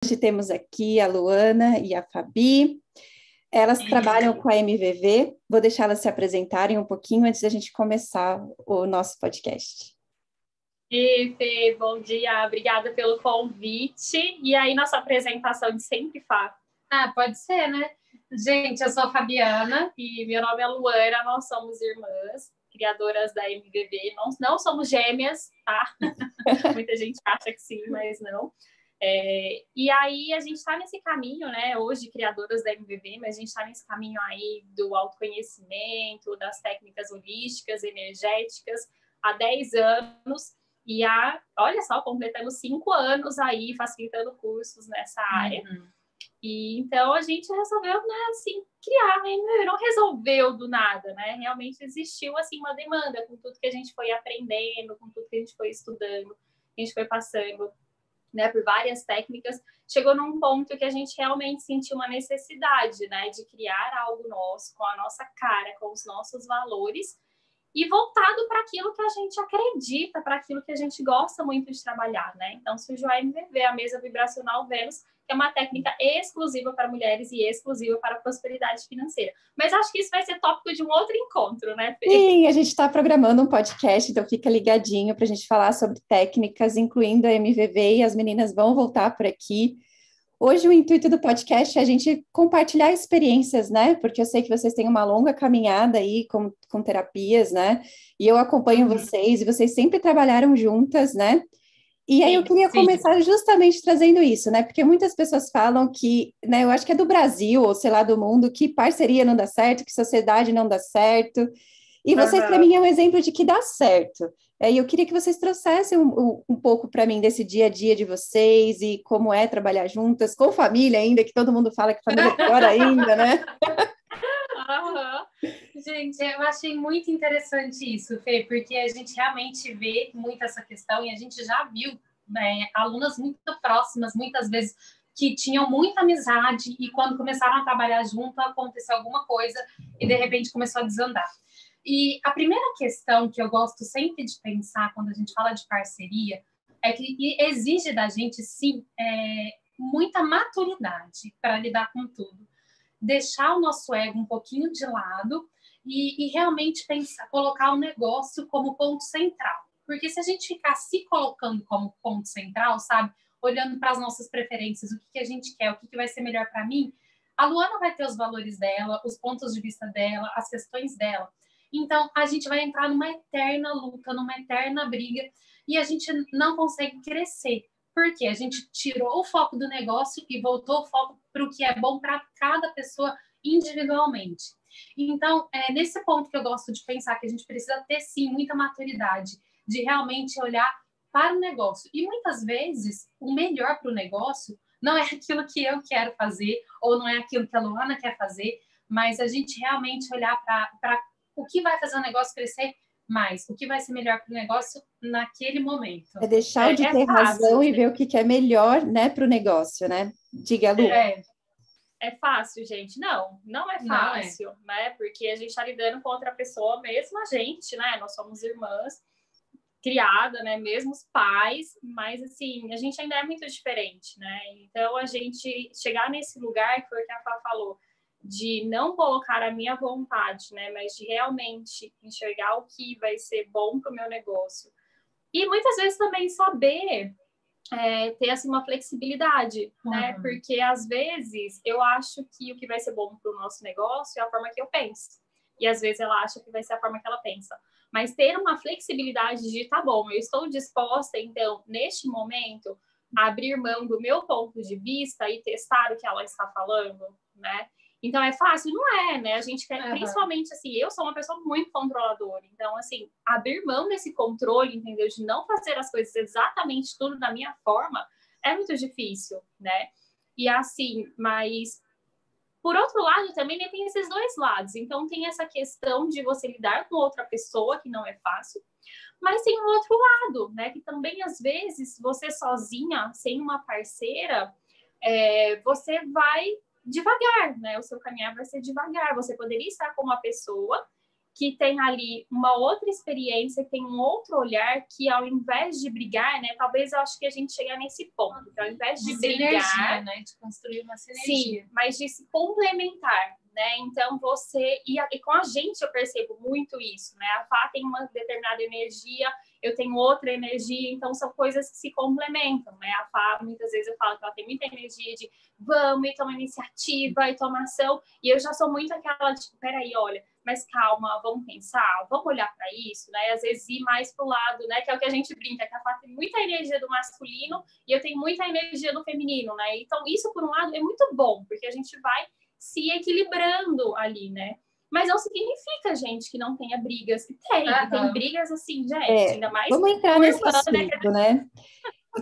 Hoje temos aqui a Luana e a Fabi. Elas trabalham com a MVV. Vou deixá-las se apresentarem um pouquinho antes da gente começar o nosso podcast. E Fê, bom dia, obrigada pelo convite. E aí, nossa apresentação de sempre, Fá? Pode ser, né? Gente, eu sou a Fabiana e meu nome é Luana, nós somos irmãs, criadoras da MVV. Não somos gêmeas, tá? Muita gente acha que sim, mas não. E aí, a gente está nesse caminho, né? Hoje, criadoras da MVV, mas a gente está nesse caminho aí do autoconhecimento, das técnicas holísticas, energéticas, há 10 anos. E olha só, completamos 5 anos aí facilitando cursos nessa área. E então a gente resolveu, né, assim, criar, né? Não resolveu do nada, né? Realmente existiu assim uma demanda com tudo que a gente foi aprendendo, com tudo que a gente foi estudando, a gente foi passando, né, por várias técnicas. Chegou num ponto que a gente realmente sentiu uma necessidade, né, de criar algo nosso, com a nossa cara, com os nossos valores, e voltado para aquilo que a gente acredita, para aquilo que a gente gosta muito de trabalhar, né? Então surgiu a MVV, a Mesa Vibracional Vênus, que é uma técnica exclusiva para mulheres e exclusiva para a prosperidade financeira. Mas acho que isso vai ser tópico de um outro encontro, né, Fê? Sim, a gente está programando um podcast, então fica ligadinho para a gente falar sobre técnicas, incluindo a MVV, e as meninas vão voltar por aqui. Hoje o intuito do podcast é a gente compartilhar experiências, né? Porque eu sei que vocês têm uma longa caminhada aí com terapias, né? E eu acompanho vocês, e vocês sempre trabalharam juntas, né? E aí eu queria começar justamente trazendo isso, né? Porque muitas pessoas falam que, né, eu acho que é do Brasil, ou sei lá, do mundo, que parceria não dá certo, que sociedade não dá certo. E vocês, para mim, é um exemplo de que dá certo. E eu queria que vocês trouxessem um pouco para mim desse dia a dia de vocês e como é trabalhar juntas, com família ainda, que todo mundo fala que família é pior ainda, né? Gente, eu achei muito interessante isso, Fê, porque a gente realmente vê muito essa questão e a gente já viu, né, alunas muito próximas, muitas vezes, que tinham muita amizade e quando começaram a trabalhar junto, aconteceu alguma coisa e, de repente, começou a desandar. E a primeira questão que eu gosto sempre de pensar quando a gente fala de parceria é que exige da gente, sim, muita maturidade para lidar com tudo. Deixar o nosso ego um pouquinho de lado e realmente pensar, colocar o negócio como ponto central. Porque se a gente ficar se colocando como ponto central, sabe? Olhando para as nossas preferências, o que a gente quer, o que vai ser melhor para mim, a Luana vai ter os valores dela, os pontos de vista dela, as questões dela. Então, a gente vai entrar numa eterna luta, numa eterna briga, e a gente não consegue crescer. Porque a gente tirou o foco do negócio e voltou o foco para o que é bom para cada pessoa individualmente. Então, é nesse ponto que eu gosto de pensar que a gente precisa ter, sim, muita maturidade, de realmente olhar para o negócio. E muitas vezes, o melhor para o negócio não é aquilo que eu quero fazer, ou não é aquilo que a Luana quer fazer, mas a gente realmente olhar para o que vai fazer o negócio crescer mais, o que vai ser melhor para o negócio naquele momento. É deixar de ter razão e ver o que é melhor, né, para o negócio, né? Diga, Lu. É fácil, gente? Não é fácil, né? Porque a gente está lidando com outra pessoa, mesmo a gente, né? Nós somos irmãs, criada, né? Mesmos pais, mas assim, a gente ainda é muito diferente, né? Então, a gente chegar nesse lugar, que foi o que a Fá falou, de não colocar a minha vontade, né? Mas de realmente enxergar o que vai ser bom para o meu negócio. E muitas vezes também saber ter assim, uma flexibilidade, né? Porque às vezes eu acho que o que vai ser bom para o nosso negócio é a forma que eu penso. E às vezes ela acha que vai ser a forma que ela pensa. Mas ter uma flexibilidade de, tá bom, eu estou disposta, então, neste momento, a abrir mão do meu ponto de vista e testar o que ela está falando, né? Então, é fácil? Não é, né? A gente quer, principalmente, assim, eu sou uma pessoa muito controladora. Então, assim, abrir mão desse controle, entendeu? De não fazer as coisas exatamente tudo da minha forma, é muito difícil, né? E, assim, mas... Por outro lado, também né, tem esses dois lados. Então, tem essa questão de você lidar com outra pessoa, que não é fácil. Mas tem o outro lado, né? Que também, às vezes, você sozinha, sem uma parceira, você vai devagar, né? O seu caminhar vai ser devagar. Você poderia estar com uma pessoa que tem ali uma outra experiência, tem um outro olhar, que ao invés de brigar, né, talvez eu acho que a gente chegar nesse ponto, que ao invés de brigar, sinergia, né, de construir uma sinergia. Sim, mas de se complementar, né, então você, e com a gente eu percebo muito isso, né, a Fá tem uma determinada energia, eu tenho outra energia, então são coisas que se complementam, né, a Fá, muitas vezes eu falo que ela tem muita energia de vamos, e toma iniciativa, e toma ação, e eu já sou muito aquela, tipo, peraí, olha, mas calma, vamos pensar, vamos olhar para isso, né? Às vezes ir mais pro lado, né? Que é o que a gente brinca, que a Fá tem muita energia do masculino e eu tenho muita energia do feminino, né? Então, isso, por um lado, é muito bom, porque a gente vai se equilibrando ali, né? Mas não significa, gente, que não tenha brigas. Tem brigas assim, gente, ainda mais... Vamos entrar nesse assunto, né?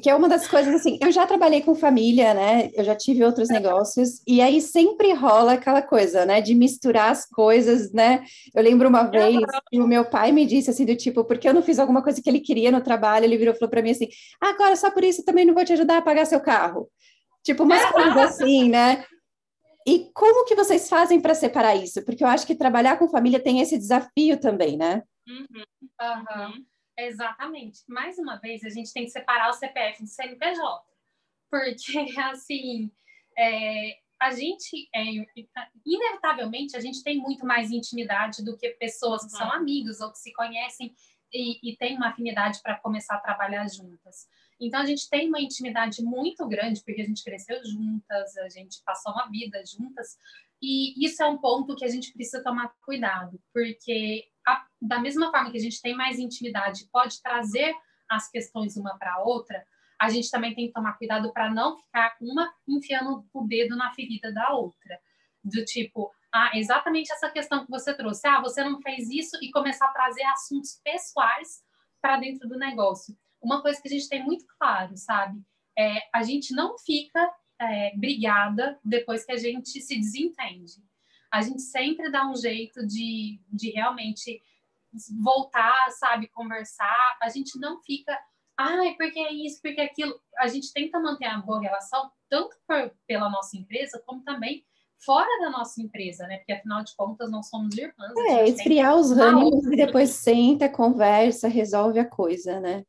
Que é uma das coisas, assim, eu já trabalhei com família, né? Eu já tive outros negócios, e aí sempre rola aquela coisa, né? De misturar as coisas, né? Eu lembro uma vez que o meu pai me disse, assim, do tipo, porque eu não fiz alguma coisa que ele queria no trabalho, ele virou e falou para mim assim, agora só por isso também não vou te ajudar a pagar seu carro. Tipo, umas coisas assim, né? E como que vocês fazem para separar isso? Porque eu acho que trabalhar com família tem esse desafio também, né? Exatamente. Mais uma vez, a gente tem que separar o CPF do CNPJ. Porque, assim, a gente, inevitavelmente, a gente tem muito mais intimidade do que pessoas que são amigos ou que se conhecem e têm uma afinidade para começar a trabalhar juntas. Então, a gente tem uma intimidade muito grande, porque a gente cresceu juntas, a gente passou uma vida juntas, e isso é um ponto que a gente precisa tomar cuidado, porque da mesma forma que a gente tem mais intimidade, pode trazer as questões uma para a outra, a gente também tem que tomar cuidado para não ficar uma enfiando o dedo na ferida da outra. Do tipo, exatamente essa questão que você trouxe. Você não fez isso, e começar a trazer assuntos pessoais para dentro do negócio. Uma coisa que a gente tem muito claro, sabe? A gente não fica brigada depois que a gente se desentende. A gente sempre dá um jeito de realmente voltar, sabe? Conversar. A gente não fica... porque é isso, porque é aquilo. A gente tenta manter uma boa relação, tanto pela nossa empresa, como também fora da nossa empresa, né? Porque, afinal de contas, não somos irmãs. Esfriar os ânimos e depois senta, conversa, resolve a coisa, né?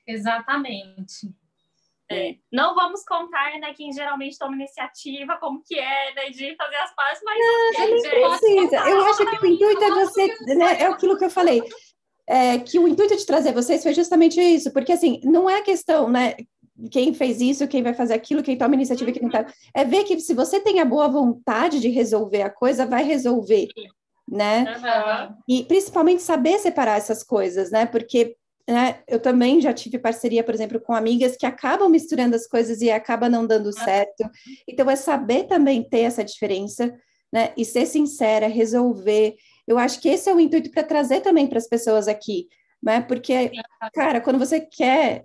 Exatamente. Não vamos contar, né, quem geralmente toma iniciativa, como que é, né, de fazer as pazes, mas precisa. Eu acho que o intuito é você, né, é aquilo que eu falei, que o intuito de trazer vocês foi justamente isso, porque assim, não é questão, né, quem fez isso, quem vai fazer aquilo, quem toma iniciativa, quem não tá, é ver que se você tem a boa vontade de resolver a coisa, vai resolver, né, e principalmente saber separar essas coisas, né, porque eu também já tive parceria, por exemplo, com amigas que acabam misturando as coisas e acaba não dando certo. Então, é saber também ter essa diferença, né? E ser sincera, resolver. Eu acho que esse é o intuito para trazer também para as pessoas aqui, né? Porque, cara, quando você quer,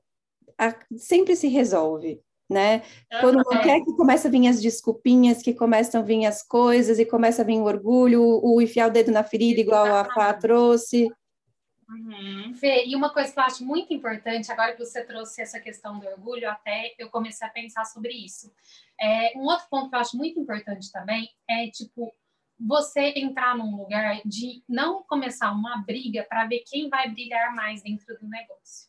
sempre se resolve, né? Quando não quer, que começa a vir as desculpinhas, que começam a vir as coisas e começa a vir o orgulho, o enfiar o dedo na ferida, igual a Fá trouxe. Fê, e uma coisa que eu acho muito importante, agora que você trouxe essa questão do orgulho, até eu comecei a pensar sobre isso. Um outro ponto que eu acho muito importante também é, tipo, você entrar num lugar de não começar uma briga para ver quem vai brilhar mais dentro do negócio.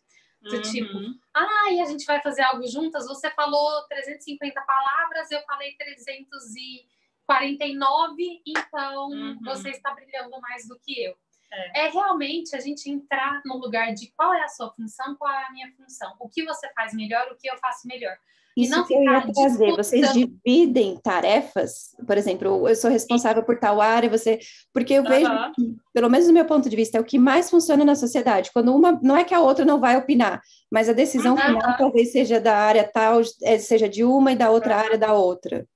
Tipo, a gente vai fazer algo juntas, você falou 350 palavras, eu falei 349, então você está brilhando mais do que eu. Realmente a gente entrar no lugar de qual é a sua função, qual é a minha função, o que você faz melhor, o que eu faço melhor. Isso e não que eu ia trazer, vocês dividem tarefas? Por exemplo, eu sou responsável por tal área, porque eu vejo que, pelo menos do meu ponto de vista, é o que mais funciona na sociedade, quando uma, não é que a outra não vai opinar, mas a decisão final talvez seja da área tal, seja de uma e da outra área da outra.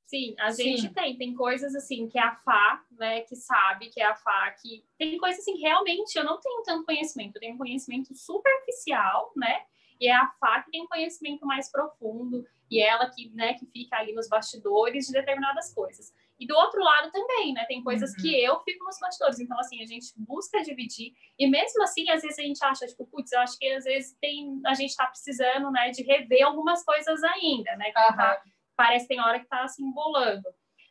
Sim, a gente tem coisas assim que é a Fá, né, que sabe, que é a Fá, que tem coisas assim, realmente eu não tenho tanto conhecimento, eu tenho um conhecimento superficial, né, e é a Fá que tem um conhecimento mais profundo, e ela que, né, que fica ali nos bastidores de determinadas coisas. E do outro lado também, né, tem coisas que eu fico nos bastidores, então assim, a gente busca dividir, e mesmo assim, às vezes a gente acha, tipo, putz, eu acho que às vezes a gente tá precisando, né, de rever algumas coisas ainda, né, parece que tem hora que tá se embolando.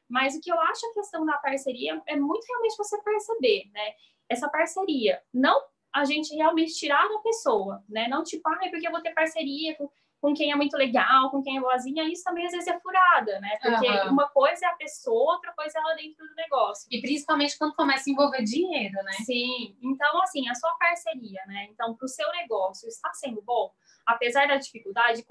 Mas o que eu acho a questão da parceria é muito realmente você perceber, né? Essa parceria, não a gente realmente tirar da pessoa, né? Não tipo, porque eu vou ter parceria com quem é muito legal, com quem é boazinha, isso também às vezes é furada, né? Porque uma coisa é a pessoa, outra coisa é ela dentro do negócio. E principalmente quando começa a envolver dinheiro, né? Sim, então assim, a sua parceria, né? Então, para o seu negócio está sendo bom, apesar da dificuldade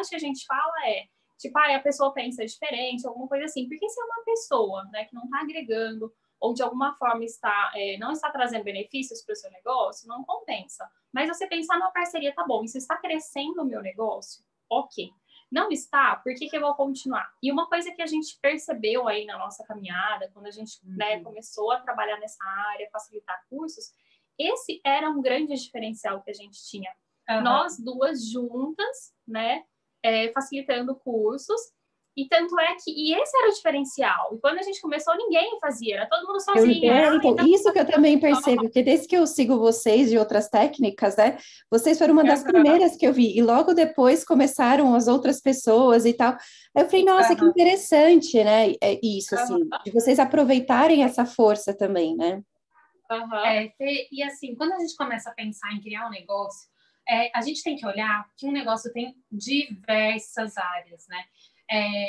que a gente fala é, tipo, a pessoa pensa diferente, alguma coisa assim, porque se é uma pessoa, né, que não está agregando, ou de alguma forma não está trazendo benefícios para o seu negócio, não compensa. Mas você pensar numa parceria, tá bom, isso está crescendo o meu negócio? Ok. Não está? Por que eu vou continuar? E uma coisa que a gente percebeu aí na nossa caminhada, quando a gente né, começou a trabalhar nessa área, facilitar cursos, esse era um grande diferencial que a gente tinha. Nós duas juntas, né, facilitando cursos, e tanto é que esse era o diferencial. E quando a gente começou, ninguém fazia, era todo mundo sozinho. Então, isso que eu também percebo, porque desde que eu sigo vocês de outras técnicas, né, vocês foram uma das primeiras que eu vi, e logo depois começaram as outras pessoas e tal. Aí eu falei, nossa, que interessante, né, isso, assim, de vocês aproveitarem essa força também, né? E assim, quando a gente começa a pensar em criar um negócio, a gente tem que olhar que um negócio tem diversas áreas, né?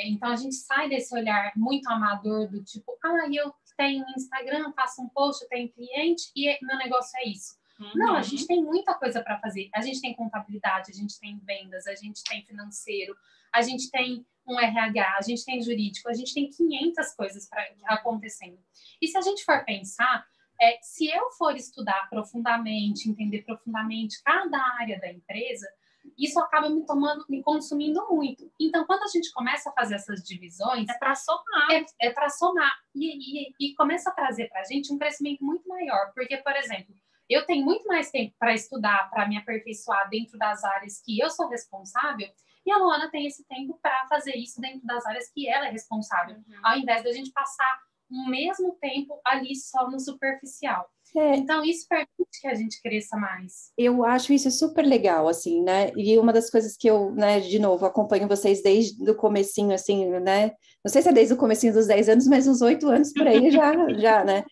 Então, a gente sai desse olhar muito amador do tipo, eu tenho Instagram, faço um post, eu tenho cliente e meu negócio é isso. Não, a gente tem muita coisa para fazer. A gente tem contabilidade, a gente tem vendas, a gente tem financeiro, a gente tem um RH, a gente tem jurídico, a gente tem 500 coisas acontecendo. E se a gente for pensar, se eu for estudar profundamente, entender profundamente cada área da empresa, isso acaba me consumindo muito. Então, quando a gente começa a fazer essas divisões... É para somar. É para somar. E começa a trazer para a gente um crescimento muito maior. Porque, por exemplo, eu tenho muito mais tempo para estudar, para me aperfeiçoar dentro das áreas que eu sou responsável, e a Luana tem esse tempo para fazer isso dentro das áreas que ela é responsável, ao invés da gente passar o mesmo tempo ali só no superficial. Então, isso permite que a gente cresça mais. Eu acho isso super legal, assim, né? E uma das coisas que eu, né, de novo, acompanho vocês desde o comecinho, assim, né? Não sei se é desde o comecinho dos 10 anos, mas uns 8 anos por aí já, né?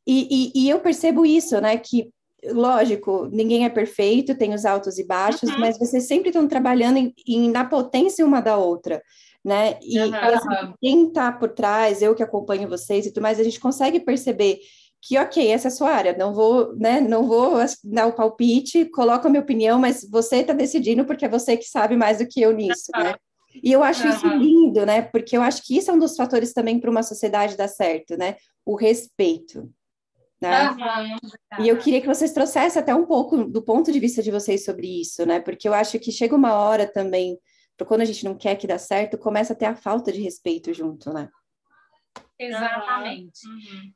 E eu percebo isso, né? Que, lógico, ninguém é perfeito, tem os altos e baixos, mas vocês sempre estão trabalhando na potência uma da outra, né? E assim, quem está por trás, eu que acompanho vocês e tudo mais, a gente consegue perceber que, ok, essa é a sua área, não vou dar o palpite, coloco a minha opinião, mas você está decidindo porque é você que sabe mais do que eu nisso, né? E eu acho isso lindo, né? Porque eu acho que isso é um dos fatores também para uma sociedade dar certo, né? O respeito, né? E eu queria que vocês trouxessem até um pouco do ponto de vista de vocês sobre isso, né? Porque eu acho que chega uma hora também, quando a gente não quer que dá certo, começa a ter a falta de respeito junto, né? Exatamente.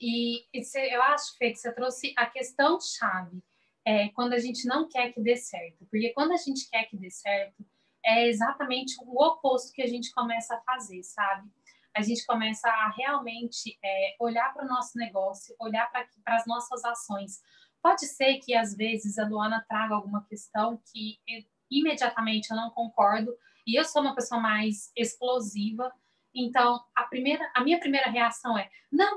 E eu acho, Fê, que você trouxe a questão-chave, quando a gente não quer que dê certo. Porque quando a gente quer que dê certo, é exatamente o oposto que a gente começa a fazer, sabe? A gente começa a realmente olhar para o nosso negócio, olhar para as nossas ações. Pode ser que, às vezes, a Luana traga alguma questão que imediatamente eu não concordo, e eu sou uma pessoa mais explosiva. Então, a minha primeira reação é, não,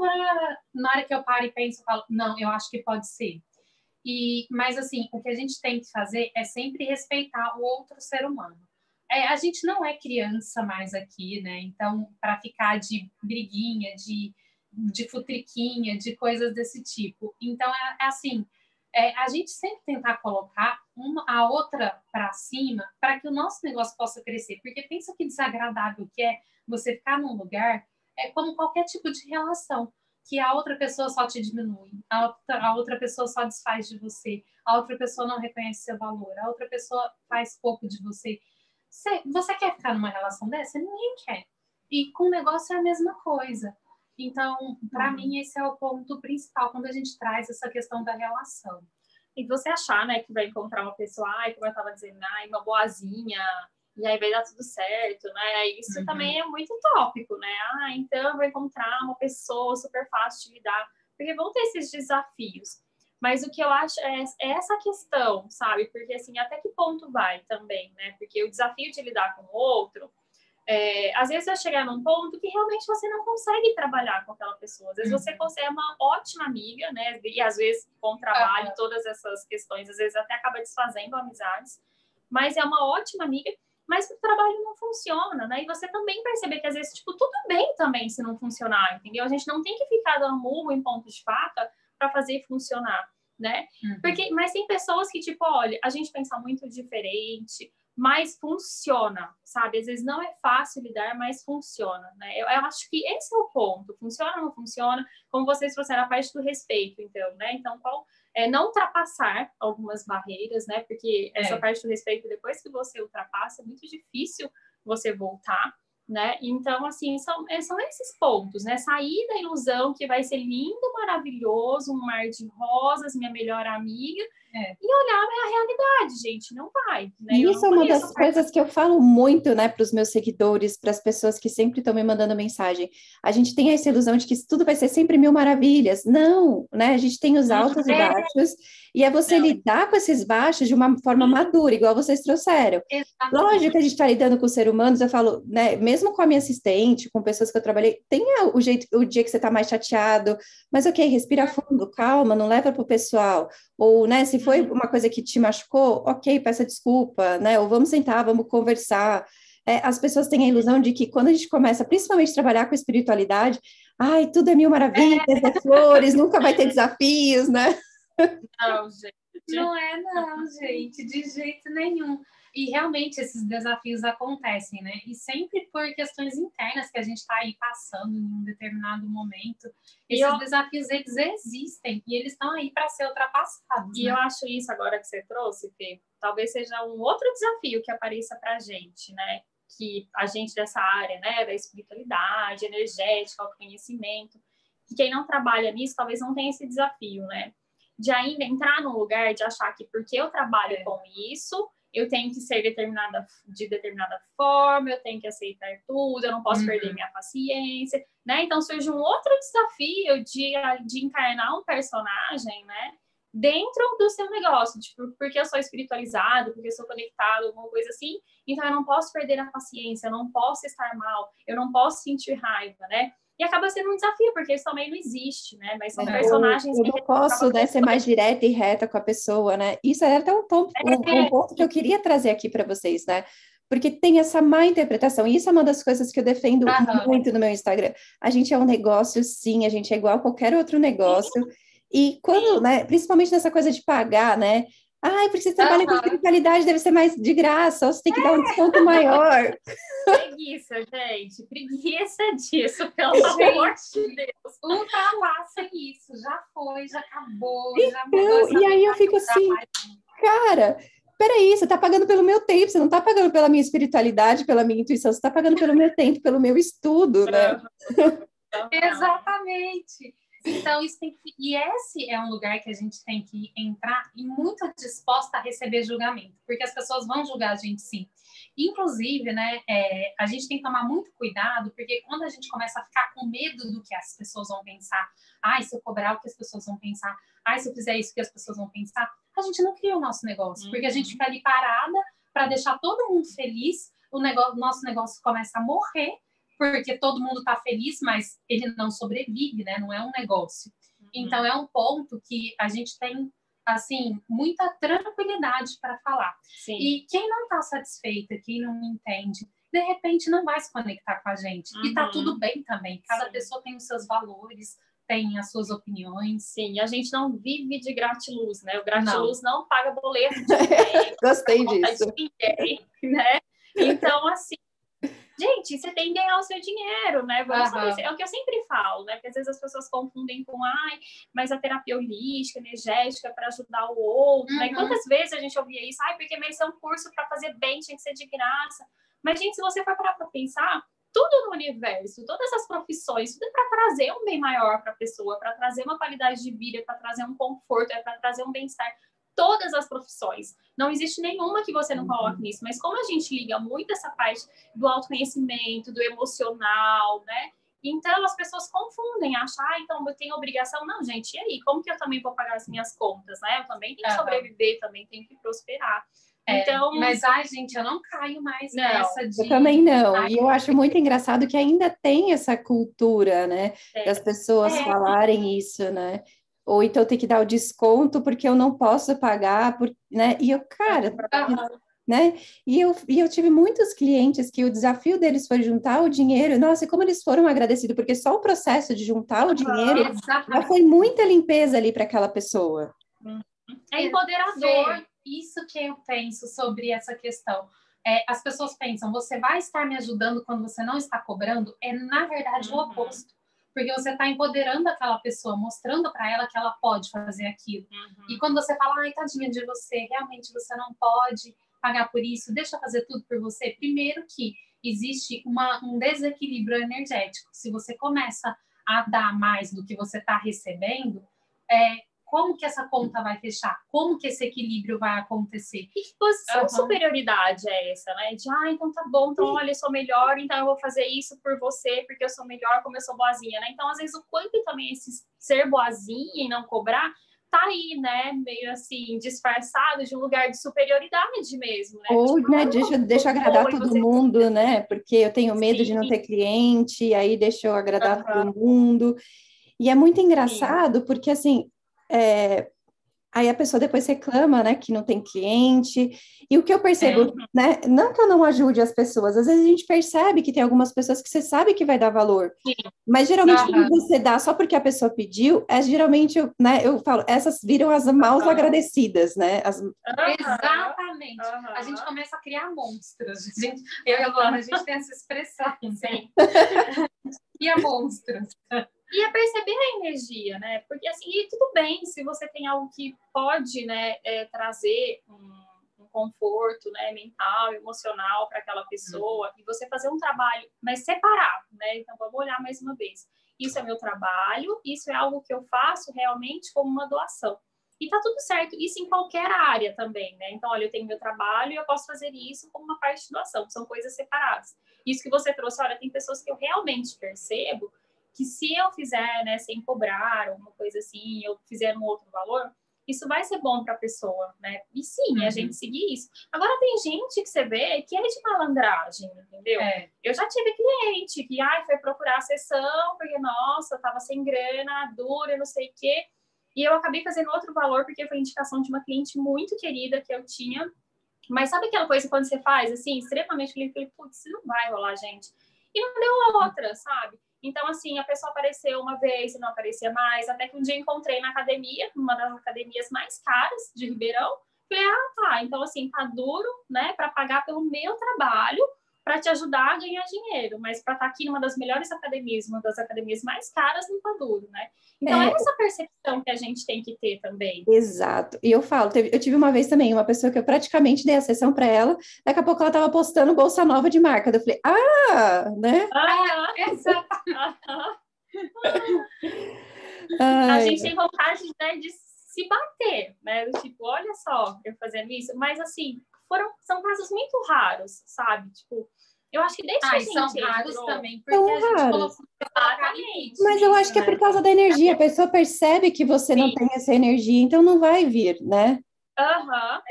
na hora que eu paro e penso, eu falo, não, eu acho que pode ser. Mas, assim, o que a gente tem que fazer é sempre respeitar o outro ser humano. A gente não é criança mais aqui, né? Então, para ficar de briguinha, de futriquinha, de coisas desse tipo. Então, assim, a gente sempre tentar colocar a outra para cima para que o nosso negócio possa crescer. Porque pensa que desagradável que é você ficar num lugar, como qualquer tipo de relação, que a outra pessoa só te diminui, a outra pessoa só desfaz de você, a outra pessoa não reconhece seu valor, a outra pessoa faz pouco de você. Você quer ficar numa relação dessa? Ninguém quer. E com o negócio é a mesma coisa. Então, para mim, esse é o ponto principal quando a gente traz essa questão da relação. E você achar, né, que vai encontrar uma pessoa, como eu estava dizendo, uma boazinha, e aí vai dar tudo certo, né? Isso também é muito utópico, né? Então eu vou encontrar uma pessoa super fácil de lidar, porque vão ter esses desafios. Mas o que eu acho é essa questão, sabe? Porque, assim, até que ponto vai também, né? Porque o desafio de lidar com o outro, às vezes vai chegar num ponto que realmente você não consegue trabalhar com aquela pessoa. Às vezes você é uma ótima amiga, né? E às vezes com o trabalho, todas essas questões, às vezes até acaba desfazendo amizades, mas é uma ótima amiga, mas o trabalho não funciona, né? E você também perceber que às vezes, tipo, tudo bem também se não funcionar, entendeu? A gente não tem que ficar dando murro em ponto de faca para fazer funcionar, né? Mas tem pessoas que, tipo, olha, a gente pensa muito diferente, mas funciona, sabe? Às vezes não é fácil lidar, mas funciona, né? Eu acho que esse é o ponto. Funciona ou não funciona? Como vocês trouxeram a parte do respeito, então, né? Então, não ultrapassar algumas barreiras, né? Porque essa parte do respeito, depois que você ultrapassa, é muito difícil você voltar, né? Então, assim, são esses pontos, né? Sair da ilusão que vai ser lindo, maravilhoso, um mar de rosas, minha melhor amiga, e olhar a realidade, gente, não vai, né? E isso é uma das coisas que eu falo muito, né, para os meus seguidores, para as pessoas que sempre estão me mandando mensagem. A gente tem essa ilusão de que tudo vai ser sempre mil maravilhas. Não, né? A gente tem os altos e baixos, e é você lidar com esses baixos de uma forma madura, igual vocês trouxeram. Exatamente. Lógico que a gente está lidando com os seres humanos, eu falo, né, mesmo com a minha assistente, com pessoas que eu trabalhei, tem o dia que você está mais chateado, mas ok, respira fundo, calma, não leva para o pessoal. Ou, né, se foi uma coisa que te machucou, ok, peça desculpa, né, ou vamos sentar, vamos conversar. As pessoas têm a ilusão de que quando a gente começa, principalmente, a trabalhar com espiritualidade, ai, tudo é mil maravilhas, é flores, nunca vai ter desafios, né? Não, gente. Não, gente, de jeito nenhum. E realmente esses desafios acontecem, né? E sempre por questões internas que a gente está aí passando em um determinado momento. Esses desafios, eles existem e eles estão aí para ser ultrapassados. E eu acho isso agora que você trouxe, Fê, talvez seja um outro desafio que apareça para a gente, né? Que a gente dessa área, né? Da espiritualidade, energética, autoconhecimento, que quem não trabalha nisso talvez não tenha esse desafio, né? De ainda entrar num lugar de achar que porque eu trabalho com isso, eu tenho que ser de determinada forma, eu tenho que aceitar tudo, eu não posso perder minha paciência, né? Então surge um outro desafio de encarnar um personagem, né? Dentro do seu negócio, tipo, porque eu sou espiritualizado, porque eu sou conectado, alguma coisa assim, então eu não posso perder a paciência, eu não posso estar mal, eu não posso sentir raiva, né? E acaba sendo um desafio, porque isso também não existe, né? Mas são personagens eu não posso, né, ser mais direta e reta com a pessoa, né? Isso é até um ponto que eu queria trazer aqui para vocês, né? Porque tem essa má interpretação, e isso é uma das coisas que eu defendo muito no meu Instagram. A gente é um negócio, sim, a gente é igual a qualquer outro negócio. E quando, né, principalmente nessa coisa de pagar, né? Ai, porque você trabalha com espiritualidade, deve ser mais de graça, ou você tem que dar um desconto maior. Preguiça, gente. Preguiça disso, pelo amor de Deus. Ultrapassem isso. Já foi, já acabou. Então, já mudou e aí eu fico assim, cara, peraí, você está pagando pelo meu tempo, você não está pagando pela minha espiritualidade, pela minha intuição, você está pagando pelo meu tempo, pelo meu estudo, né? Exatamente. Então, isso tem que... E esse é um lugar que a gente tem que entrar e muito disposta a receber julgamento, porque as pessoas vão julgar a gente, sim. Inclusive, né, a gente tem que tomar muito cuidado, porque quando a gente começa a ficar com medo do que as pessoas vão pensar, ai, se eu cobrar, o que as pessoas vão pensar, ai, se eu fizer isso, o que as pessoas vão pensar, a gente não cria o nosso negócio, porque a gente fica ali parada para deixar todo mundo feliz, nosso negócio começa a morrer, porque todo mundo está feliz, mas ele não sobrevive, né? Não é um negócio. Então, é um ponto que a gente tem, assim, muita tranquilidade para falar. Sim. E quem não está satisfeita, quem não entende, de repente não vai se conectar com a gente. E tá tudo bem também. Cada pessoa tem os seus valores, tem as suas opiniões. Sim, a gente não vive de gratiluz, né? O gratiluz não paga boleto de ninguém. Gostei disso. De ninguém, né? Então, assim, gente, você tem que ganhar o seu dinheiro, né? Vamos saber, é o que eu sempre falo, né? Porque às vezes as pessoas confundem com, mas a terapia holística, energética, para ajudar o outro, né? Quantas vezes a gente ouvia isso? Porque mas é um curso para fazer bem, tinha que ser de graça. Mas, gente, se você for parar para pensar, tudo no universo, todas as profissões, tudo é para trazer um bem maior para a pessoa, para trazer uma qualidade de vida, para trazer um conforto, para trazer um bem-estar. Todas as profissões. Não existe nenhuma que você não coloque nisso. Mas como a gente liga muito essa parte do autoconhecimento, do emocional, né? Então, as pessoas confundem, acham, então eu tenho obrigação. Não, gente, e aí? Como que eu também vou pagar as minhas contas, né? Eu também tenho que sobreviver, também tenho que prosperar. Então, mas, ai, gente, eu não caio mais nessa de... Eu também não. E eu acho muito engraçado que ainda tem essa cultura, né? Das pessoas falarem isso, né? Ou então ter que dar o desconto porque eu não posso pagar, né? E eu, cara, né? E eu tive muitos clientes que o desafio deles foi juntar o dinheiro. Nossa, e como eles foram agradecidos, porque só o processo de juntar o dinheiro já foi muita limpeza ali para aquela pessoa. É empoderador. Isso que eu penso sobre essa questão. As pessoas pensam, você vai estar me ajudando quando você não está cobrando? É, na verdade, o oposto. Porque você está empoderando aquela pessoa, mostrando para ela que ela pode fazer aquilo. E quando você fala, ai, tadinha de você, realmente você não pode pagar por isso, deixa eu fazer tudo por você. Primeiro que existe um desequilíbrio energético. Se você começa a dar mais do que você está recebendo, como que essa conta vai fechar? Como que esse equilíbrio vai acontecer? E que posição de superioridade é essa, né? De, então tá bom, então olha, eu sou melhor, então eu vou fazer isso por você, porque eu sou melhor, como eu sou boazinha, né? Então, às vezes, o quanto também esse ser boazinha e não cobrar tá aí, né? Meio assim, disfarçado de um lugar de superioridade mesmo, né? Ou, tipo, né, deixa eu agradar todo mundo, né? Porque eu tenho medo de não ter cliente, aí deixa eu agradar todo mundo. E é muito engraçado, porque assim, aí a pessoa depois reclama, né, que não tem cliente. E o que eu percebo, né, não que eu não ajude as pessoas, às vezes a gente percebe que tem algumas pessoas que você sabe que vai dar valor. Mas geralmente quando você dá só porque a pessoa pediu, geralmente, né, eu falo, essas viram as mal agradecidas, né? Exatamente. A gente começa a criar monstros. Eu e a Luana, a gente tem essa expressão. Sim. E a monstros. E é perceber a energia, né? Porque, assim, e tudo bem se você tem algo que pode, né, trazer um conforto, né, mental, emocional para aquela pessoa, e você fazer um trabalho, mas separado, né? Então, vamos olhar mais uma vez. Isso é meu trabalho, isso é algo que eu faço realmente como uma doação. E tá tudo certo, isso em qualquer área também, né? Então, olha, eu tenho meu trabalho e eu posso fazer isso como uma parte de doação, são coisas separadas. Isso que você trouxe, olha, tem pessoas que eu realmente percebo que se eu fizer, né, sem cobrar, uma coisa assim, eu fizer um outro valor, isso vai ser bom para a pessoa, né? E sim, a gente seguir isso. Agora, tem gente que você vê que é de malandragem, entendeu? Eu já tive cliente que, foi procurar a sessão, porque, nossa, tava sem grana, dura, não sei o quê, e eu acabei fazendo outro valor, porque foi indicação de uma cliente muito querida que eu tinha. Mas sabe aquela coisa quando você faz, assim, extremamente cliente, eu falei, putz, não vai rolar, gente. E não deu outra, sabe? Então, assim, a pessoa apareceu uma vez e não aparecia mais, até que um dia encontrei na academia, numa das academias mais caras de Ribeirão. Falei, tá, então, assim, tá duro, né, para pagar pelo meu trabalho, para te ajudar a ganhar dinheiro, mas para estar aqui numa das melhores academias, uma das academias mais caras, não tá duro, né? Então, é essa percepção que a gente tem que ter também. Exato. E eu falo, eu tive uma vez também uma pessoa que eu praticamente dei a sessão para ela, daqui a pouco ela estava postando bolsa nova de marca. Eu falei, né? Exato. A gente tem vontade, né, de se bater, né? Tipo, olha só, eu fazendo isso. Mas, assim, são casos muito raros, sabe? Tipo, eu acho que desde que a gente são raros também, porque a gente colocou exatamente. Mas eu acho que é por causa da energia. A pessoa percebe que você não tem essa energia, então não vai vir, né?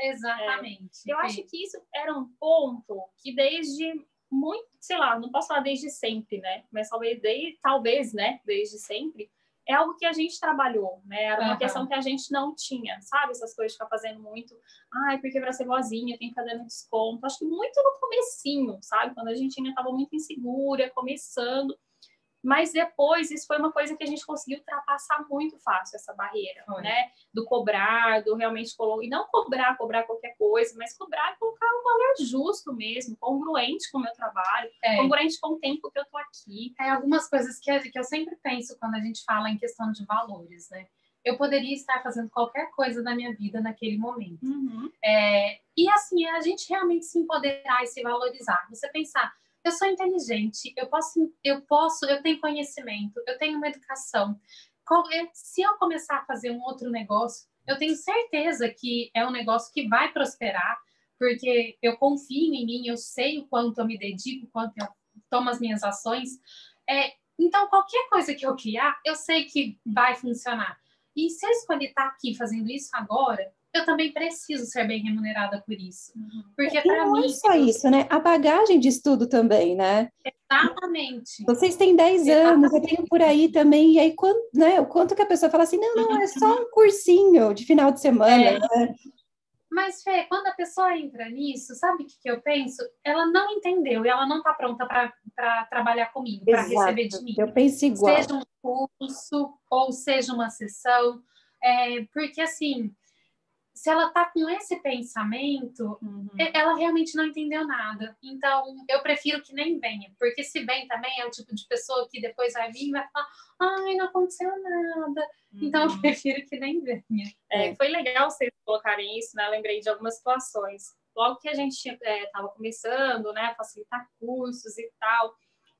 Exatamente. Eu acho que isso era um ponto que desde muito, sei lá, não posso falar desde sempre, né? Mas talvez, né, desde sempre, é algo que a gente trabalhou, né? Era uma questão que a gente não tinha, sabe? Essas coisas de ficar fazendo muito, porque para ser boazinha tem que ficar dando desconto. Acho que muito no comecinho, sabe? Quando a gente ainda estava muito insegura, começando. Mas depois, isso foi uma coisa que a gente conseguiu ultrapassar muito fácil, essa barreira, né? Do cobrar, do realmente colocar... E não cobrar qualquer coisa, mas cobrar e colocar um valor justo mesmo, congruente com o meu trabalho, congruente com o tempo que eu tô aqui. Algumas coisas que eu sempre penso quando a gente fala em questão de valores, né? Eu poderia estar fazendo qualquer coisa da minha vida naquele momento. E assim, a gente realmente se empoderar e se valorizar. Você pensar... Eu sou inteligente, eu tenho conhecimento, eu tenho uma educação. Se eu começar a fazer um outro negócio, eu tenho certeza que é um negócio que vai prosperar, porque eu confio em mim, eu sei o quanto eu me dedico, o quanto eu tomo as minhas ações. Então, qualquer coisa que eu criar, eu sei que vai funcionar. E se eu escolher estar aqui fazendo isso agora, eu também preciso ser bem remunerada por isso. Porque para não mim... é só isso, né? A bagagem de estudo também, né? Exatamente. Vocês têm 10 anos, eu tenho por aí também, e aí né, o quanto que a pessoa fala assim, não, é só um cursinho de final de semana, né? Mas, Fê, quando a pessoa entra nisso, sabe o que eu penso? Ela não entendeu e ela não está pronta para trabalhar comigo, para receber de mim. Eu penso igual. Seja um curso ou seja uma sessão. Porque, assim, se ela está com esse pensamento, ela realmente não entendeu nada. Então, eu prefiro que nem venha. Porque se vem também, é o tipo de pessoa que depois vai vir e vai falar, ai, não aconteceu nada. Então, eu prefiro que nem venha. Foi legal vocês colocarem isso, né? Eu lembrei de algumas situações. Logo que a gente estava começando, né? Facilitar cursos e tal.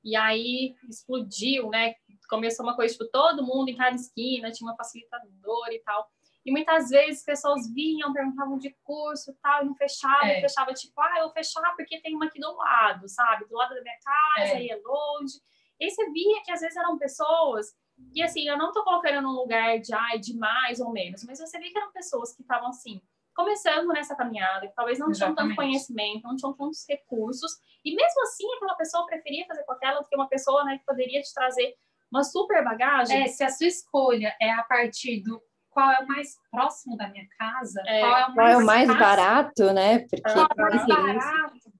E aí, explodiu, né? Começou uma coisa, tipo, todo mundo em cada esquina tinha uma facilitadora e tal. E muitas vezes pessoas vinham, perguntavam de curso e tal, e não fechava, e fechava tipo, eu vou fechar porque tem uma aqui do lado, sabe? Do lado da minha casa, e é longe. E aí você via que às vezes eram pessoas, e assim, eu não tô colocando num lugar de mais ou menos, mas você via que eram pessoas que estavam assim, começando nessa caminhada, que talvez não tinham tanto conhecimento, não tinham tantos recursos, e mesmo assim aquela pessoa preferia fazer com aquela do que uma pessoa, né, que poderia te trazer uma super bagagem. Se a sua escolha é a partir do qual é o mais próximo da minha casa, qual é o mais barato, né? Porque qual é o mais barato.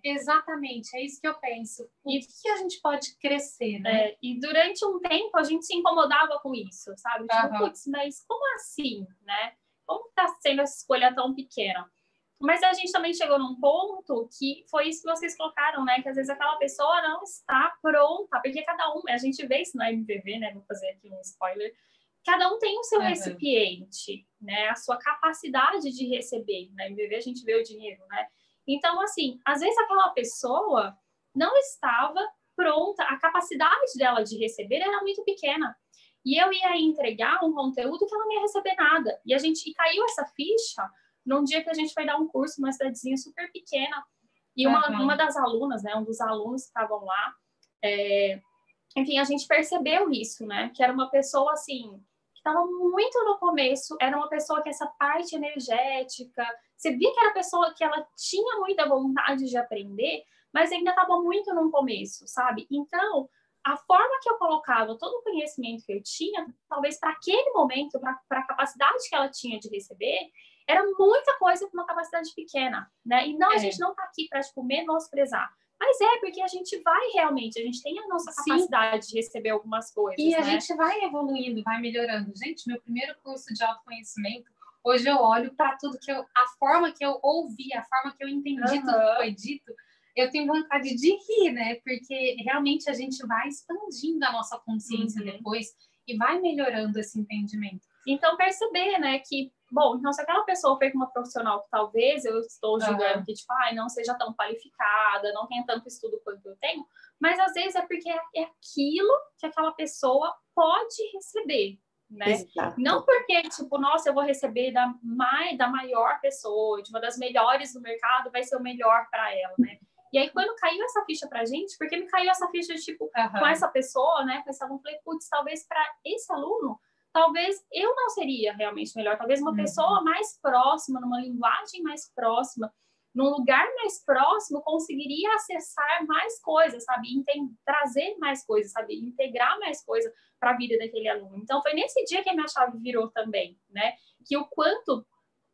Exatamente, é isso que eu penso. E o que a gente pode crescer, né? E durante um tempo a gente se incomodava com isso, sabe? Tipo, putz, mas como assim, né? Como está sendo essa escolha tão pequena? Mas a gente também chegou num ponto que foi isso que vocês colocaram, né? Que às vezes aquela pessoa não está pronta, porque cada um, a gente vê isso na MVV, né? Vou fazer aqui um spoiler. Cada um tem o seu recipiente, né? A sua capacidade de receber. Na MVV a gente vê o dinheiro, né? Então, assim, às vezes aquela pessoa não estava pronta, a capacidade dela de receber era muito pequena. E eu ia entregar um conteúdo que ela não ia receber nada. E caiu essa ficha num dia que a gente foi dar um curso numa cidadezinha super pequena. E uma das alunas, né, um dos alunos que estavam lá, enfim, a gente percebeu isso, né? Que era uma pessoa, assim, que estava muito no começo, era uma pessoa que essa parte energética, você via que era pessoa que ela tinha muita vontade de aprender, mas ainda estava muito no começo, sabe? Então, a forma que eu colocava todo o conhecimento que eu tinha, talvez para aquele momento, para a capacidade que ela tinha de receber, era muita coisa para uma capacidade pequena, né? E não, a gente não está aqui para, tipo, menosprezar. Mas porque a gente vai realmente, a gente tem a nossa capacidade de receber algumas coisas, e a gente vai evoluindo, vai melhorando. Gente, meu primeiro curso de autoconhecimento, hoje eu olho para tudo a forma que eu ouvi, a forma que eu entendi tudo que foi dito, eu tenho vontade de rir, né? Porque realmente a gente vai expandindo a nossa consciência depois e vai melhorando esse entendimento. Então, perceber, né, que, bom, então se aquela pessoa foi com uma profissional que talvez eu estou julgando que, tipo, não seja tão qualificada, não tenha tanto estudo quanto eu tenho, mas às vezes é porque é aquilo que aquela pessoa pode receber, né? Exato. Não porque, tipo, nossa, eu vou receber da maior pessoa, de uma das melhores do mercado, vai ser o melhor para ela, né? E aí, quando caiu essa ficha pra gente, porque me caiu essa ficha, tipo, com essa pessoa, né, com esse aluno, falei, putz, talvez para esse aluno, talvez eu não seria realmente melhor, talvez uma pessoa mais próxima, numa linguagem mais próxima, num lugar mais próximo, conseguiria acessar mais coisas, sabe? Trazer mais coisas, sabe? Integrar mais coisas para a vida daquele aluno. Então, foi nesse dia que a minha chave virou também, né? Que o quanto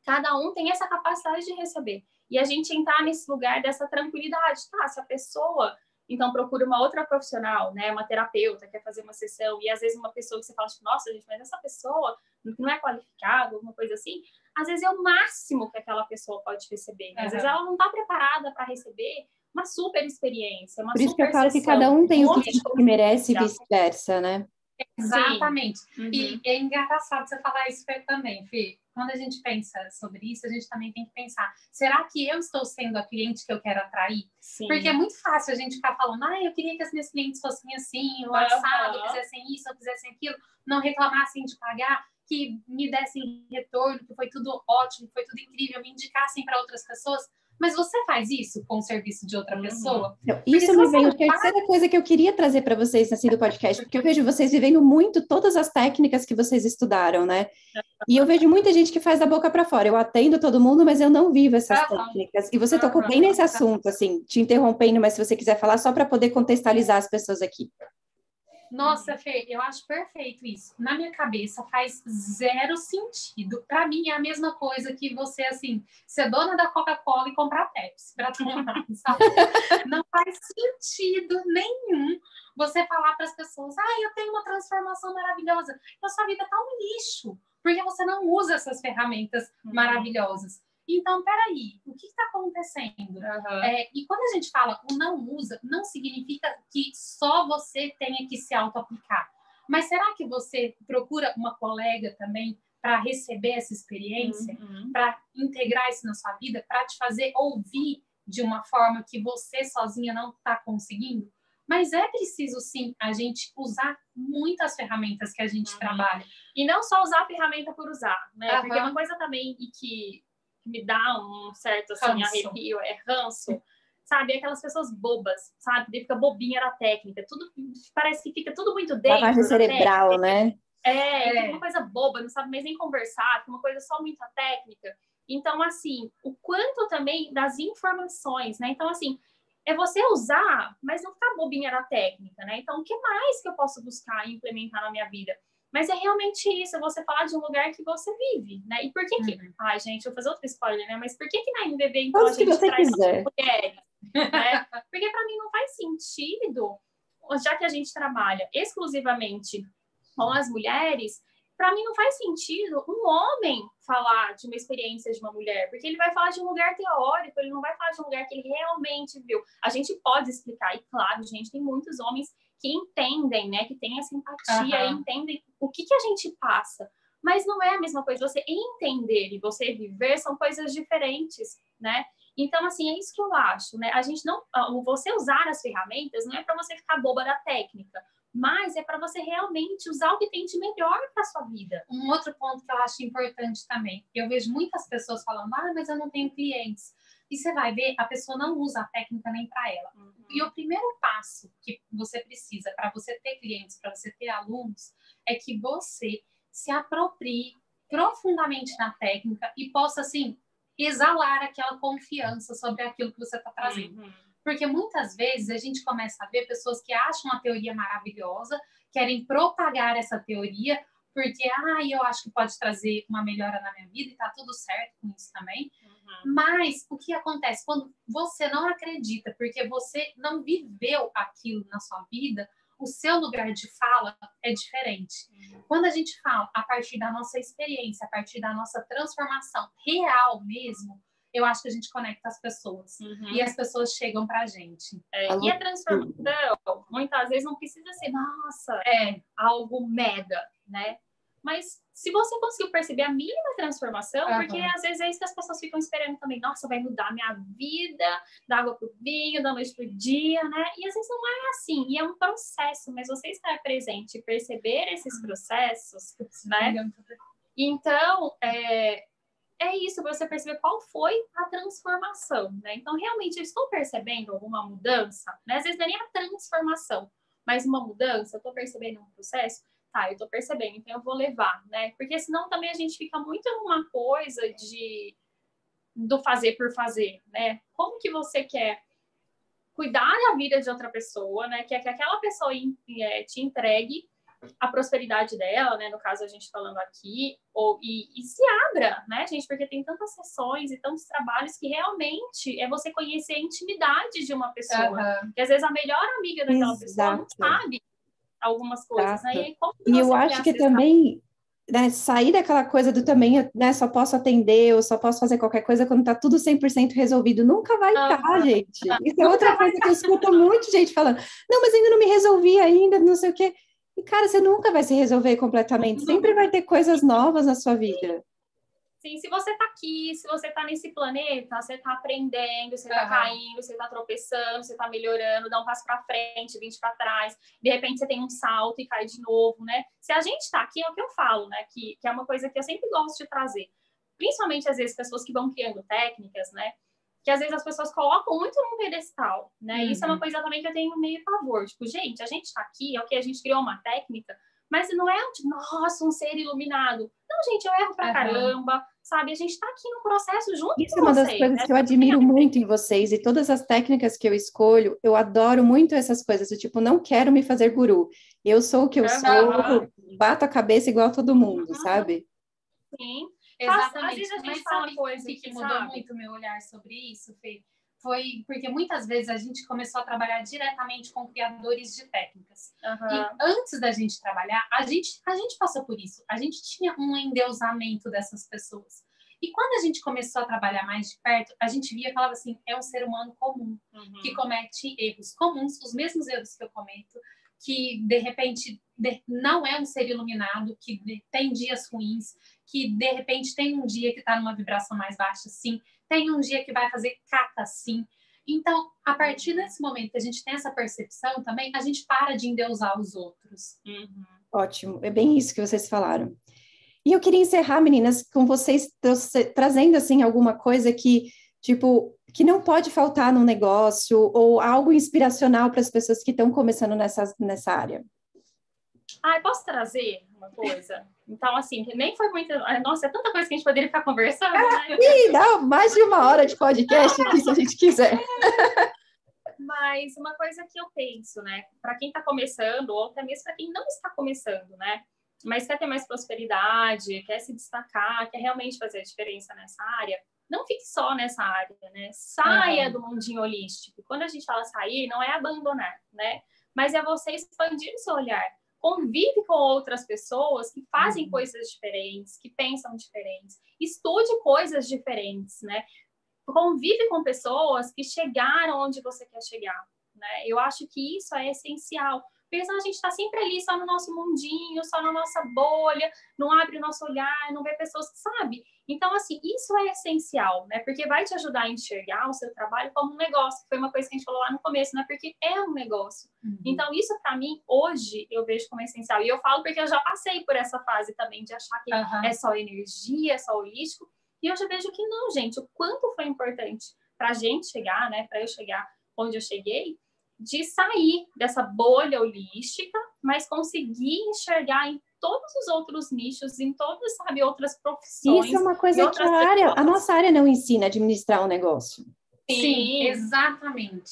cada um tem essa capacidade de receber. E a gente entrar nesse lugar dessa tranquilidade, tá? Se a pessoa, então, procura uma outra profissional, né? Uma terapeuta, quer fazer uma sessão, e às vezes uma pessoa que você fala, tipo, nossa, gente, mas essa pessoa não é qualificada, alguma coisa assim, às vezes é o máximo que aquela pessoa pode receber. Né? Às vezes ela não está preparada para receber uma super experiência, uma super sessão. Por isso que eu falo que cada um tem o que merece e vice-versa, né? Exatamente. E é engraçado você falar isso também, Fê. Quando a gente pensa sobre isso, a gente também tem que pensar, será que eu estou sendo a cliente que eu quero atrair? Sim. Porque é muito fácil a gente ficar falando, eu queria que as minhas clientes fossem assim, ou assado, ou fizessem isso, ou fizessem aquilo, não reclamassem de pagar, que me dessem retorno, que foi tudo ótimo, que foi tudo incrível, me indicassem para outras pessoas. Mas você faz isso com o serviço de outra pessoa? Não, isso me veio a terceira coisa que eu queria trazer para vocês assim, do podcast, porque eu vejo vocês vivendo muito todas as técnicas que vocês estudaram, né? E eu vejo muita gente que faz da boca para fora. Eu atendo todo mundo, mas eu não vivo essas técnicas. E você tocou bem nesse assunto, assim, te interrompendo, mas se você quiser falar, só para poder contextualizar as pessoas aqui. Nossa, Fê, eu acho perfeito isso. Na minha cabeça faz zero sentido. Para mim é a mesma coisa que você, assim, ser dona da Coca-Cola e comprar Pepsi para tomar, sabe? Não faz sentido nenhum você falar para as pessoas, eu tenho uma transformação maravilhosa. Então, sua vida tá um lixo, porque você não usa essas ferramentas maravilhosas. Então, peraí, o que está acontecendo? E quando a gente fala o não usa, não significa que só você tenha que se auto-aplicar. Mas será que você procura uma colega também para receber essa experiência, para integrar isso na sua vida, para te fazer ouvir de uma forma que você sozinha não está conseguindo? Mas é preciso, sim, a gente usar muitas ferramentas que a gente trabalha. E não só usar a ferramenta por usar, né? Porque uma coisa também que me dá um certo, assim, arrepio, ranço, sabe? Aquelas pessoas bobas, sabe? Que fica bobinha na técnica. Tudo, parece que fica tudo muito dentro. Lavagem cerebral, né? Fica uma coisa boba, não sabe nem conversar, fica uma coisa só muita técnica. Então, assim, o quanto também das informações, né? Então, assim, é você usar, mas não ficar bobinha na técnica, né? Então, o que mais que eu posso buscar e implementar na minha vida? Mas é realmente isso, é você falar de um lugar que você vive, né? E por que que... Ai, gente, eu vou fazer outro spoiler, né? Mas por que que na MVV, então, a gente traz mulheres, né? Porque para mim não faz sentido, já que a gente trabalha exclusivamente com as mulheres, para mim não faz sentido um homem falar de uma experiência de uma mulher, porque ele vai falar de um lugar teórico, ele não vai falar de um lugar que ele realmente viu. A gente pode explicar, e claro, gente, tem muitos homens que entendem, né, que têm essa empatia, e entendem o que a gente passa. Mas não é a mesma coisa. Você entender e você viver são coisas diferentes, né? Então, assim, é isso que eu acho, né? A gente não... Você usar as ferramentas não é para você ficar boba da técnica, mas é para você realmente usar o que tem de melhor para sua vida. Um outro ponto que eu acho importante também, eu vejo muitas pessoas falando, mas eu não tenho clientes. E você vai ver, a pessoa não usa a técnica nem para ela. E o primeiro passo que você precisa para você ter clientes, para você ter alunos, é que você se aproprie profundamente na técnica e possa, assim, exalar aquela confiança sobre aquilo que você está trazendo. Porque muitas vezes a gente começa a ver pessoas que acham a teoria maravilhosa, querem propagar essa teoria, porque, eu acho que pode trazer uma melhora na minha vida e tá tudo certo com isso também. Mas o que acontece? Quando você não acredita, porque você não viveu aquilo na sua vida, o seu lugar de fala é diferente. Quando a gente fala a partir da nossa experiência, a partir da nossa transformação real mesmo, eu acho que a gente conecta as pessoas. E as pessoas chegam pra gente. E a transformação, muitas vezes, não precisa ser, nossa, algo mega, né? Mas se você conseguiu perceber a mínima transformação, porque às vezes é isso que as pessoas ficam esperando também. Nossa, vai mudar minha vida, da água pro vinho, da noite pro dia, né? E às vezes não é assim. E é um processo, mas você estar presente e perceber esses processos, né? Então, é isso, você perceber qual foi a transformação, né? Então, realmente, eu estou percebendo alguma mudança, né? Às vezes não é nem a transformação, mas uma mudança, eu estou percebendo um processo, eu estou percebendo, então eu vou levar, né? Porque senão também a gente fica muito numa coisa do fazer por fazer, né? Como que você quer cuidar da vida de outra pessoa, né? Quer que aquela pessoa te entregue a prosperidade dela, né? No caso, a gente falando aqui, e se abra, né, gente? Porque tem tantas sessões e tantos trabalhos que realmente é você conhecer a intimidade de uma pessoa. Que às vezes a melhor amiga daquela pessoa não sabe algumas coisas, né? E eu acho que também, né, sair daquela coisa do também, né, só posso atender, eu só posso fazer qualquer coisa quando tá tudo 100% resolvido. Nunca vai estar, gente. Isso é outra coisa que eu escuto muito gente falando. Não, mas ainda não me resolvi ainda, não sei o quê. E, cara, você nunca vai se resolver completamente. Sempre vai ter coisas novas na sua vida. Sim, se você tá aqui, se você tá nesse planeta, você tá aprendendo, você tá caindo, você tá tropeçando, você tá melhorando, dá um passo para frente, 20 para trás, de repente você tem um salto e cai de novo, né? Se a gente tá aqui, é o que eu falo, né? Que é uma coisa que eu sempre gosto de trazer. Principalmente, às vezes, pessoas que vão criando técnicas, né? que às vezes as pessoas colocam muito num pedestal, né? Isso é uma coisa também que eu tenho meio pavor. Tipo, gente, a gente tá aqui, ok, a gente criou uma técnica, mas não é, tipo, nossa, um ser iluminado. Não, gente, eu erro pra caramba, sabe? A gente tá aqui no processo junto Isso com é uma das vocês, coisas né? que eu admiro muito em vocês e todas as técnicas que eu escolho, eu adoro muito essas coisas, do tipo, não quero me fazer guru. Eu sou o que eu sou, bato a cabeça igual todo mundo, sabe? Sim. Exatamente. Às vezes a gente Mas fala sabe coisa que mudou sabe? muito o meu olhar sobre isso, Fê? Foi porque muitas vezes a gente começou a trabalhar diretamente com criadores de técnicas. E antes da gente trabalhar, a gente passou por isso. A gente tinha um endeusamento dessas pessoas. E quando a gente começou a trabalhar mais de perto, a gente via e falava assim, é um ser humano comum, que comete erros comuns, os mesmos erros que eu cometo, que de repente não é um ser iluminado, que tem dias ruins, que de repente tem um dia que está numa vibração mais baixa, sim, tem um dia que vai fazer caca, sim. Então, a partir desse momento que a gente tem essa percepção também, a gente para de endeusar os outros. Ótimo, é bem isso que vocês falaram. E eu queria encerrar, meninas, com vocês trazendo, assim, alguma coisa que, tipo, que não pode faltar no negócio ou algo inspiracional para as pessoas que estão começando nessa área. Ah, posso trazer uma coisa? Então, assim, nem foi muito... Nossa, é tanta coisa que a gente poderia ficar conversando, né? Ih, dá mais de 1 hora de podcast aqui, se a gente quiser. Mas uma coisa que eu penso, né? Para quem está começando, ou até mesmo para quem não está começando, né? Mas quer ter mais prosperidade, quer se destacar, quer realmente fazer a diferença nessa área, não fique só nessa área, né? Saia do mundinho holístico. Quando a gente fala sair, não é abandonar, né? Mas é você expandir o seu olhar. Convive com outras pessoas que fazem coisas diferentes, que pensam diferentes. Estude coisas diferentes, né? Convive com pessoas que chegaram onde você quer chegar, né? Eu acho que isso é essencial. Porque senão a gente está sempre ali só no nosso mundinho, só na nossa bolha, não abre o nosso olhar, não vê pessoas que sabem. Então, assim, isso é essencial, né? Porque vai te ajudar a enxergar o seu trabalho como um negócio, que foi uma coisa que a gente falou lá no começo, né? Porque é um negócio. Então, isso para mim, hoje, eu vejo como essencial. E eu falo porque eu já passei por essa fase também de achar que é só energia, é só holístico. E eu já vejo que não, gente, o quanto foi importante para a gente chegar, né? Para eu chegar onde eu cheguei, de sair dessa bolha holística, mas conseguir enxergar em todos os outros nichos, em todas, sabe, outras profissões. Isso é uma coisa que a nossa área não ensina a administrar um negócio. Sim, exatamente.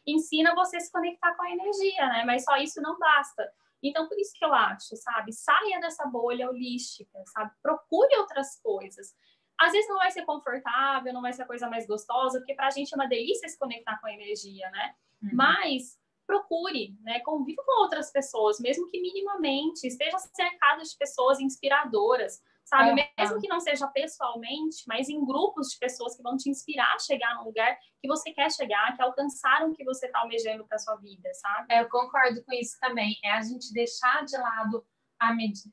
Ensina você a se conectar com a energia, né? Mas só isso não basta. Então, por isso que eu acho, sabe? Saia dessa bolha holística, sabe? Procure outras coisas. Às vezes não vai ser confortável, não vai ser a coisa mais gostosa, porque pra gente é uma delícia se conectar com a energia, né? Mas procure, né? Conviva com outras pessoas, mesmo que minimamente, esteja cercado de pessoas inspiradoras, sabe? Mesmo que não seja pessoalmente, mas em grupos de pessoas que vão te inspirar a chegar num lugar que você quer chegar, que alcançaram o que você está almejando para sua vida, sabe? Eu concordo com isso também. É a gente deixar de lado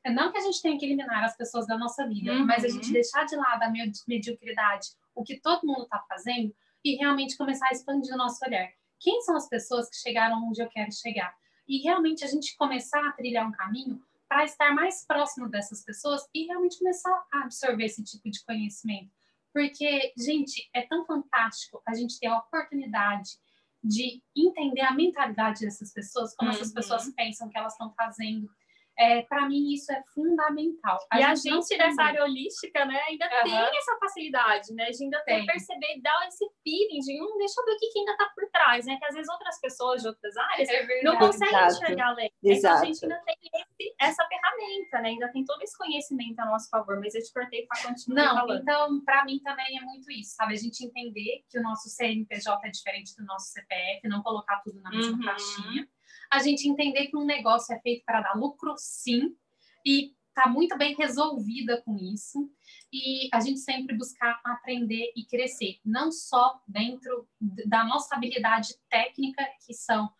não que a gente tenha que eliminar as pessoas da nossa vida, mas a gente deixar de lado a mediocridade, o que todo mundo está fazendo, e realmente começar a expandir o nosso olhar. Quem são as pessoas que chegaram onde eu quero chegar? E realmente a gente começar a trilhar um caminho para estar mais próximo dessas pessoas e realmente começar a absorver esse tipo de conhecimento. Porque, gente, é tão fantástico a gente ter a oportunidade de entender a mentalidade dessas pessoas, como essas pessoas pensam que elas estão fazendo. Para mim, isso é fundamental. A gente dessa área holística, né, ainda tem essa facilidade, né, de ainda perceber e dar esse feeling de, deixa eu ver o que ainda está por trás, né, que às vezes outras pessoas de outras áreas não conseguem enxergar além. Então, a gente ainda tem essa ferramenta, né, ainda tem todo esse conhecimento a nosso favor, mas eu te cortei para continuar falando. Então, para mim também é muito isso, sabe, a gente entender que o nosso CNPJ é diferente do nosso CPF, não colocar tudo na mesma caixinha. A gente entender que um negócio é feito para dar lucro, sim, e está muito bem resolvida com isso. E a gente sempre buscar aprender e crescer, não só dentro da nossa habilidade técnica, que são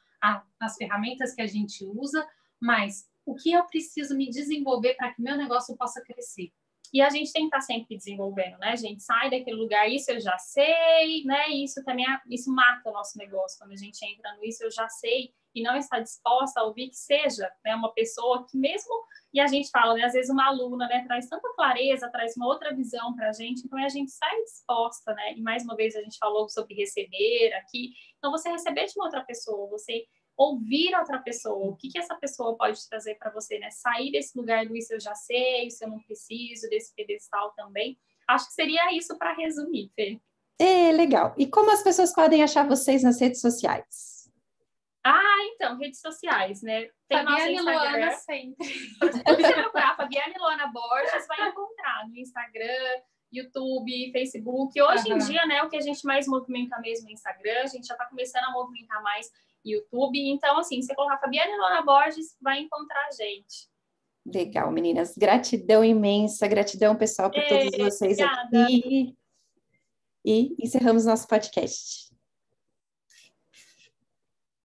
as ferramentas que a gente usa, mas o que eu preciso me desenvolver para que meu negócio possa crescer. E a gente tem que estar sempre desenvolvendo, né? A gente sai daquele lugar, isso eu já sei, né? Isso também, isso mata o nosso negócio. Quando a gente entra no isso eu já sei e não está disposta a ouvir, que seja, né, uma pessoa que mesmo, e a gente fala, né, às vezes uma aluna, né, traz tanta clareza, traz uma outra visão para a gente, então a gente sai disposta, né, e mais uma vez a gente falou sobre receber aqui, então você receber de uma outra pessoa, você ouvir outra pessoa, o que essa pessoa pode trazer para você, né, sair desse lugar do isso eu já sei, isso eu não preciso, desse pedestal também. Acho que seria isso para resumir, Fê. Legal. E como as pessoas podem achar vocês nas redes sociais? Então, redes sociais, né? Tem nosso Instagram. Luana sempre. Se você procurar Fabiane Luana Borges, vai encontrar no Instagram, YouTube, Facebook. Hoje em dia, né, o que a gente mais movimenta mesmo é Instagram, a gente já está começando a movimentar mais YouTube. Então, assim, se você colocar Fabiane Luana Borges, vai encontrar a gente. Legal, meninas. Gratidão imensa, gratidão, pessoal, por todos vocês obrigada. aqui. E encerramos nosso podcast.